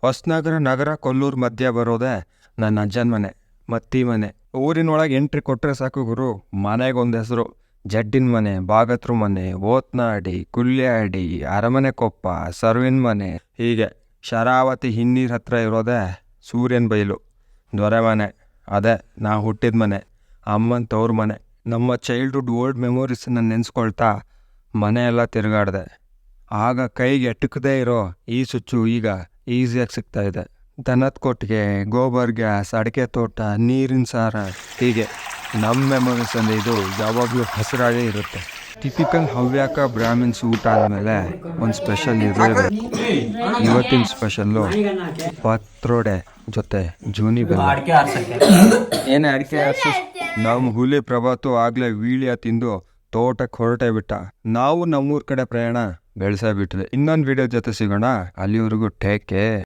ಹೊಸನಗರ ನಗರ ಕೊಲ್ಲೂರು ಮಧ್ಯ ಬರೋದೆ ನನ್ನ ಅಜ್ಜನ ಮನೆ, ಮತ್ತಿ ಮನೆ. ಊರಿನೊಳಗೆ ಎಂಟ್ರಿ ಕೊಟ್ಟರೆ ಸಾಕು ಗುರು, ಮನೆಗೊಂದು ಹೆಸರು. ಜಡ್ಡಿನ ಮನೆ, ಬಾಗತ್ರು ಮನೆ, ಓತ್ನಾಡಿ, ಕುಲ್ಯಾಡಿ, ಅರಮನೆ ಕೊಪ್ಪ, ಸರ್ವಿನ ಮನೆ, ಹೀಗೆ. ಶರಾವತಿ ಹಿನ್ನೀರ್ ಹತ್ರ ಇರೋದೆ ಸೂರ್ಯನ ಬೈಲು. ದೊರೆ ಮನೆ ಅದೇ ನಾ ಹುಟ್ಟಿದ ಮನೆ, ಅಮ್ಮನ ತವ್ರ ಮನೆ. ನಮ್ಮ ಚೈಲ್ಡ್ಹುಡ್ ಓಲ್ಡ್ ಮೆಮೊರೀಸನ್ನ ನೆನೆಸ್ಕೊಳ್ತಾ ಮನೆ ಎಲ್ಲ ತಿರುಗಾಡಿದೆ. ಆಗ ಕೈಗೆ ಎಟಕದೇ ಇರೋ ಈ ಸ್ವಿಚ್ಚು ಈಗ ಈಸಿಯಾಗಿ ಸಿಗ್ತಾ ಇದೆ. ದನದ ಕೊಟ್ಟಿಗೆ, ಗೋಬರ್ ಗ್ಯಾಸ್, ಅಡಿಕೆ ತೋಟ, ನೀರಿನ ಸಾರ, ಹೀಗೆ ನಮ್ಮ ಮೆಮೊರೀಸಲ್ಲಿ ಇದು ಯಾವಾಗಲೂ ಹಸಿರಾಗೇ ಇರುತ್ತೆ. ಟಿಪಿಕಲ್ ಹವ್ಯಾಕ ಬ್ರಾಹ್ಮಿನ್ಸ್ ಊಟ ಆದಮೇಲೆ ಒಂದು ಸ್ಪೆಷಲ್ ಇರಲೇಬೇಕು. ಇವತ್ತಿನ ಸ್ಪೆಷಲ್ಲು ಪತ್ರೊಡೆ ಜೊತೆ ಜೂನಿ ಬೆಲ್ಲ. ಏನೇ ಅಡಿಕೆ ನಮ್ಮ ಹುಲಿ ಪ್ರಭಾತು ಆಗ್ಲೇ ವೀಳ್ಯ ತಿಂದು ತೋಟಕ್ಕೆ ಹೊರಟೇ ಬಿಟ್ಟ. ನಾವು ನಮ್ಮೂರ್ ಕಡೆ ಪ್ರಯಾಣ ಬೆಳೆಸೇ ಬಿಟ್ವಿ. ಇನ್ನೊಂದು ವಿಡಿಯೋ ಜೊತೆ ಸಿಗೋಣ. ಅಲ್ಲಿವರೆಗೂ ಟೇಕ್ ಕೇರ್.